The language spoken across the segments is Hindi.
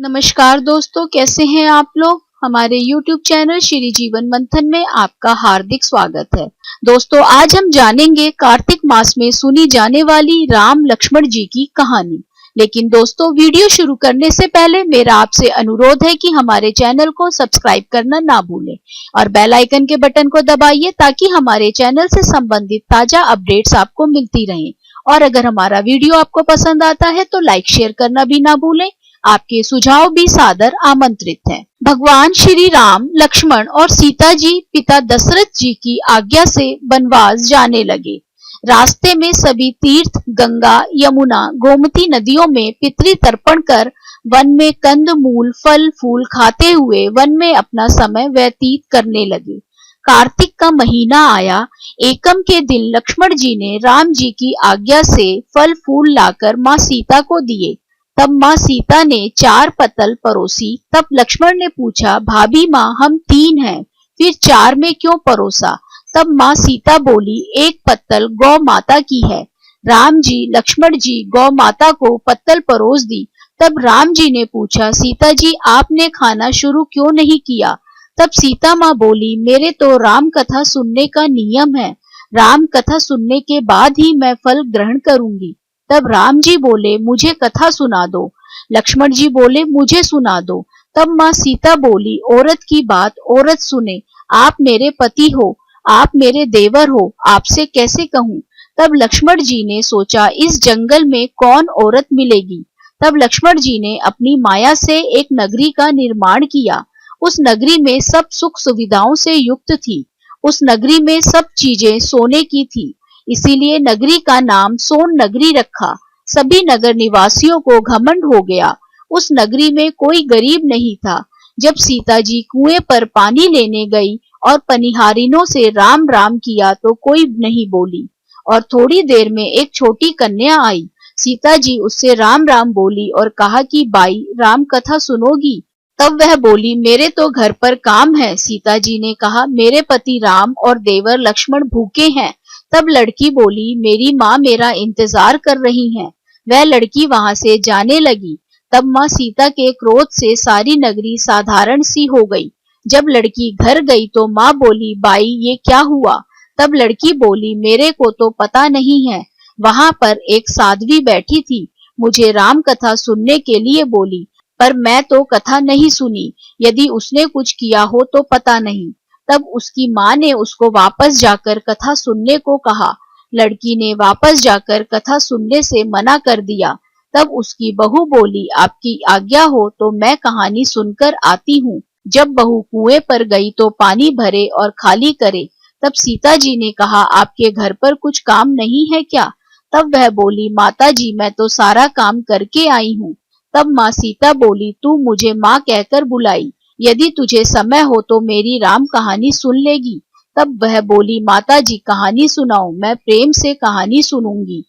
नमस्कार दोस्तों, कैसे हैं आप लोग। हमारे YouTube चैनल श्री जीवन मंथन में आपका हार्दिक स्वागत है। दोस्तों, आज हम जानेंगे कार्तिक मास में सुनी जाने वाली राम लक्ष्मण जी की कहानी। लेकिन दोस्तों, वीडियो शुरू करने से पहले मेरा आपसे अनुरोध है कि हमारे चैनल को सब्सक्राइब करना ना भूलें और बेल आइकन के बटन को दबाइए ताकि हमारे चैनल से संबंधित ताजा अपडेट्स आपको मिलती रहें। और अगर हमारा वीडियो आपको पसंद आता है तो लाइक शेयर करना भी ना भूलें। आपके सुझाव भी सादर आमंत्रित हैं। भगवान श्री राम, लक्ष्मण और सीता जी पिता दशरथ जी की आज्ञा से वनवास जाने लगे। रास्ते में सभी तीर्थ, गंगा, यमुना, गोमती नदियों में पितृ तर्पण कर वन में कंद मूल, फल फूल खाते हुए वन में अपना समय व्यतीत करने लगे। कार्तिक का महीना आया। एकम के दिन लक्ष्मण जी ने राम जी की आज्ञा से फल फूल लाकर माँ सीता को दिए। तब माँ सीता ने 4 पत्तल परोसी। तब लक्ष्मण ने पूछा, भाभी माँ, हम 3 हैं, फिर 4 में क्यों परोसा। तब माँ सीता बोली, 1 पत्तल गौ माता की है। राम जी, लक्ष्मण जी गौ माता को पत्तल परोस दी। तब राम जी ने पूछा, सीता जी, आपने खाना शुरू क्यों नहीं किया। तब सीता माँ बोली, मेरे तो राम कथा सुनने का नियम है। राम कथा सुनने के बाद ही मैं फल ग्रहण करूंगी। तब राम जी बोले, मुझे कथा सुना दो। लक्ष्मण जी बोले, मुझे सुना दो। तब माँ सीता बोली, औरत की बात औरत सुने। आप मेरे पति हो, आप मेरे देवर हो, आपसे कैसे कहूँ। तब लक्ष्मण जी ने सोचा, इस जंगल में कौन औरत मिलेगी। तब लक्ष्मण जी ने अपनी माया से एक नगरी का निर्माण किया। उस नगरी में सब सुख सुविधाओं से युक्त थी। उस नगरी में सब चीजें सोने की थी, इसीलिए नगरी का नाम सोन नगरी रखा। सभी नगर निवासियों को घमंड हो गया। उस नगरी में कोई गरीब नहीं था। जब सीता जी कुएं पर पानी लेने गई और पनिहारिनों से राम राम किया तो कोई नहीं बोली। और थोड़ी देर में एक छोटी कन्या आई। सीता जी उससे राम राम बोली और कहा कि बाई, राम कथा सुनोगी। तब वह बोली, मेरे तो घर पर काम है। सीता जी ने कहा, मेरे पति राम और देवर लक्ष्मण भूखे हैं। तब लड़की बोली, मेरी माँ मेरा इंतजार कर रही हैं। वह लड़की वहां से जाने लगी। तब माँ सीता के क्रोध से सारी नगरी साधारण सी हो गई। जब लड़की घर गई तो माँ बोली, बाई, ये क्या हुआ। तब लड़की बोली, मेरे को तो पता नहीं है। वहां पर एक साध्वी बैठी थी, मुझे राम कथा सुनने के लिए बोली, पर मैं तो कथा नहीं सुनी। यदि उसने कुछ किया हो तो पता नहीं। तब उसकी माँ ने उसको वापस जाकर कथा सुनने को कहा। लड़की ने वापस जाकर कथा सुनने से मना कर दिया। तब उसकी बहू बोली, आपकी आज्ञा हो तो मैं कहानी सुनकर आती हूँ। जब बहू कुएं पर गई तो पानी भरे और खाली करे। तब सीता जी ने कहा, आपके घर पर कुछ काम नहीं है क्या। तब वह बोली, माता जी, मैं तो सारा काम करके आई हूँ। तब माँ सीता बोली, तू मुझे माँ कहकर बुलाई, यदि तुझे समय हो तो मेरी राम कहानी सुन लेगी। तब वह बोली, माता जी, कहानी सुनाओ, मैं प्रेम से कहानी सुनूंगी।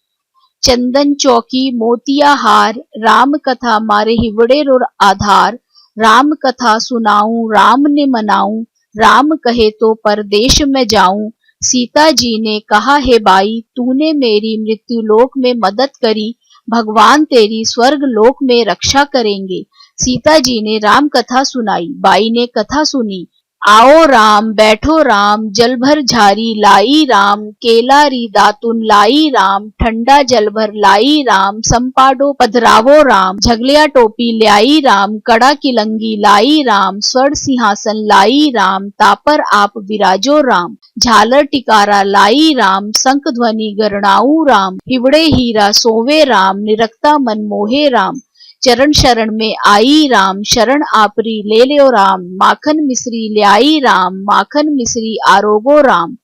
चंदन चौकी मोतिया हार, राम कथा मारे हिवड़े रो आधार। राम कथा सुनाऊं, राम ने मनाऊं, राम कहे तो परदेश में जाऊं। सीता जी ने कहा, हे बाई, तूने मेरी मृत्यु लोक में मदद करी, भगवान तेरी स्वर्ग लोक में रक्षा करेंगे। सीता जी ने राम कथा सुनाई। बाई ने कथा सुनी। आओ राम, बैठो राम, जल भर झारी लाई राम, केलारी दातुन लाई राम, ठंडा जल भर लाई राम, संपाडो पधरावो राम, झगलिया टोपी लाई राम, कड़ा किलंगी लाई राम, स्वर्ण सिंहासन लाई राम, तापर आप विराजो राम, झालर टिकारा लाई राम, शंख ध्वनि गरणाऊ राम, हिवड़े हीरा सोवे राम, निरक्ता मन मोहे राम, चरण शरण में आई राम, शरण आपरी ले लो राम, माखन मिश्री ल्याई राम, माखन मिश्री आरोगो राम,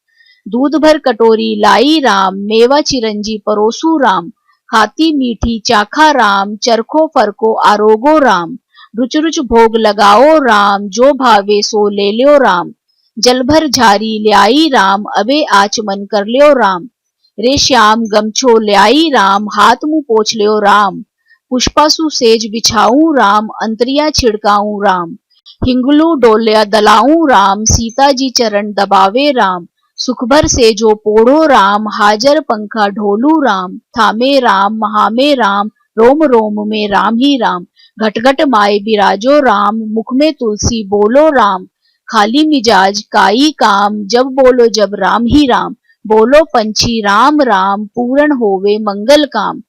दूध भर कटोरी लाई राम, मेवा चिरंजी परोसू राम, खाती मीठी चाखा राम, चरखो फरको आरोगो राम, रुच रुच भोग लगाओ राम, जो भावे सो ले लो राम, जल भर झारी ल्याई राम, अबे आचमन कर लो राम, रे श्याम गमछो ल्याई राम, हाथ मुंह पोछ लो राम, पुष्पासु सेज बिछाऊं राम, अंतरिया छिड़काऊं राम, हिंगलू डोलिया दलाऊं राम, सीता जी चरण दबावे राम, सुख भर से जो पोड़ो राम, हाजर पंखा ढोलू राम, थामे राम, महामे राम, रोम रोम में राम ही राम, घटघट माए बिराजो राम, मुख में तुलसी बोलो राम, खाली मिजाज काई काम, जब बोलो जब राम ही राम, बोलो पंछी राम राम, पूर्ण होवे मंगल काम।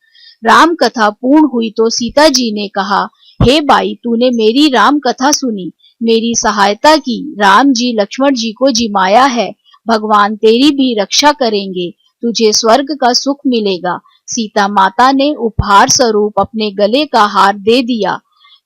राम कथा पूर्ण हुई तो सीता जी ने कहा, हे बाई तूने मेरी राम कथा सुनी, मेरी सहायता की, राम जी लक्ष्मण जी को जिमाया है, भगवान तेरी भी रक्षा करेंगे, तुझे स्वर्ग का सुख मिलेगा। सीता माता ने उपहार स्वरूप अपने गले का हार दे दिया।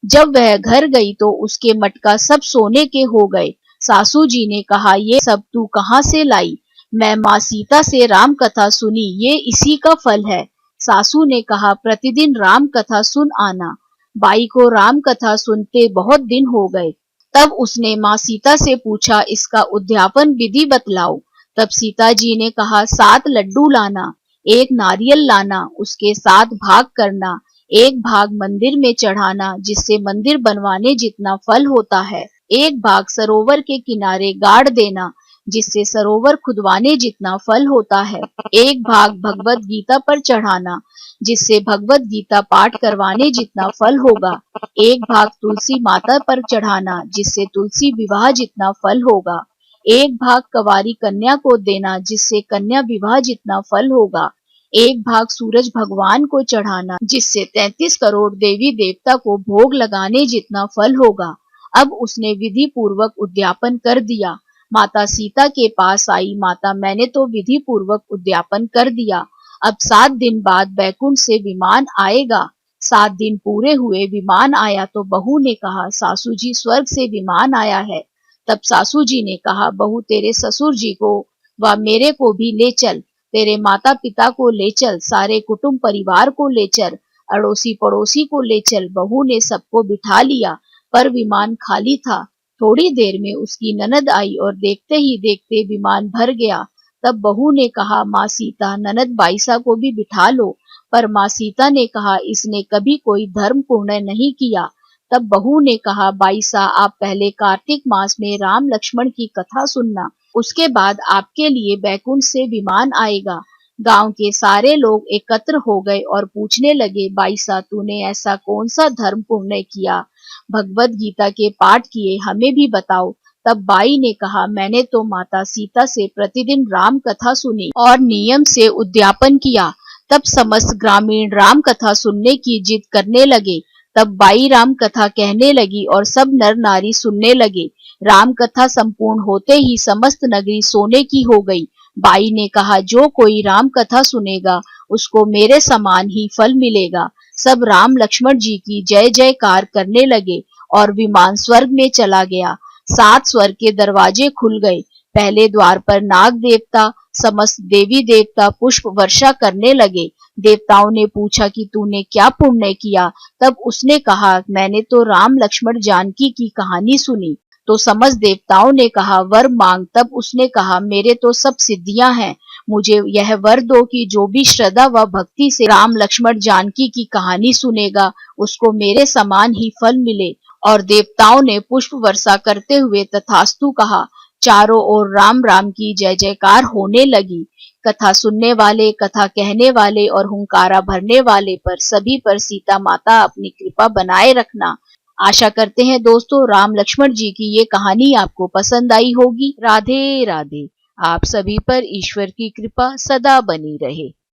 जब वह घर गई तो उसके मटका सब सोने के हो गए। सासू जी ने कहा, ये सब तू कहाँ से लाई? मैं माँ सीता से राम कथा सुनी, ये इसी का फल है। सासू ने कहा, प्रतिदिन राम कथा सुन आना। बाई को राम कथा सुनते बहुत दिन हो गए। तब उसने माँ सीता से पूछा, इसका उद्यापन विधि बतलाओ। तब सीता जी ने कहा, 7 लड्डू लाना, 1 नारियल लाना, उसके 7 भाग करना, 1 भाग मंदिर में चढ़ाना जिससे मंदिर बनवाने जितना फल होता है, 1 भाग सरोवर के किनारे गाड़ देना जिससे सरोवर खुदवाने जितना फल होता है, 1 भाग भगवत गीता पर चढ़ाना जिससे भगवत गीता पाठ करवाने जितना फल होगा, 1 भाग तुलसी माता पर चढ़ाना जिससे तुलसी विवाह जितना फल होगा, 1 भाग कंवारी कन्या को देना जिससे कन्या विवाह जितना फल होगा, 1 भाग सूरज भगवान को चढ़ाना जिससे 33 करोड़ देवी देवता को भोग लगाने जितना फल होगा। अब उसने विधि पूर्वक उद्यापन कर दिया। माता सीता के पास आई, माता मैंने तो विधि पूर्वक उद्यापन कर दिया, अब 7 दिन बाद बैकुंठ से विमान आएगा। 7 दिन पूरे हुए, विमान आया तो बहू ने कहा, सासू जी स्वर्ग से विमान आया है। तब सासू जी ने कहा, बहू तेरे ससुर जी को व मेरे को भी ले चल, तेरे माता पिता को ले चल, सारे कुटुंब परिवार को ले चल, अड़ोसी पड़ोसी को ले चल। बहू ने सबको बिठा लिया, पर विमान खाली था। थोड़ी देर में उसकी ननद आई और देखते ही देखते विमान भर गया। तब बहू ने कहा, माँ सीता ननद बाईसा को भी बिठा लो, पर माँ सीता ने कहा, इसने कभी कोई धर्म पुण्य नहीं किया। तब बहू ने कहा, बाईसा आप पहले कार्तिक मास में राम लक्ष्मण की कथा सुनना, उसके बाद आपके लिए बैकुंठ से विमान आएगा। गांव के सारे लोग एकत्र हो गए और पूछने लगे, बाईसा तूने ऐसा कौन सा धर्म पुण्य किया, भगवत गीता के पाठ किए, हमें भी बताओ। तब बाई ने कहा, मैंने तो माता सीता से प्रतिदिन राम कथा सुनी और नियम से उद्यापन किया। तब समस्त ग्रामीण राम कथा सुनने की जिद करने लगे। तब बाई राम कथा कहने लगी और सब नर नारी सुनने लगे। राम कथा संपूर्ण होते ही समस्त नगरी सोने की हो गई। बाई ने कहा, जो कोई राम कथा सुनेगा उसको मेरे समान ही फल मिलेगा। सब राम लक्ष्मण जी की जय जयकार करने लगे और विमान स्वर्ग में चला गया। 7 स्वर्ग के दरवाजे खुल गए। पहले द्वार पर नाग देवता, समस्त देवी देवता पुष्प वर्षा करने लगे। देवताओं ने पूछा कि तूने क्या पुण्य किया? तब उसने कहा, मैंने तो राम लक्ष्मण जानकी की कहानी सुनी। तो समस्त देवताओं ने कहा, वर मांग। तब उसने कहा, मेरे तो सब सिद्धियां हैं, मुझे यह वर दो कि जो भी श्रद्धा व भक्ति से राम लक्ष्मण जानकी की कहानी सुनेगा उसको मेरे समान ही फल मिले। और देवताओं ने पुष्प वर्षा करते हुए तथास्तु कहा। चारों ओर राम राम की जय जयकार होने लगी। कथा सुनने वाले, कथा कहने वाले और हुंकारा भरने वाले पर सभी पर सीता माता अपनी कृपा बनाए रखना। आशा करते हैं दोस्तों राम लक्ष्मण जी की ये कहानी आपको पसंद आई होगी। राधे राधे। आप सभी पर ईश्वर की कृपा सदा बनी रहे।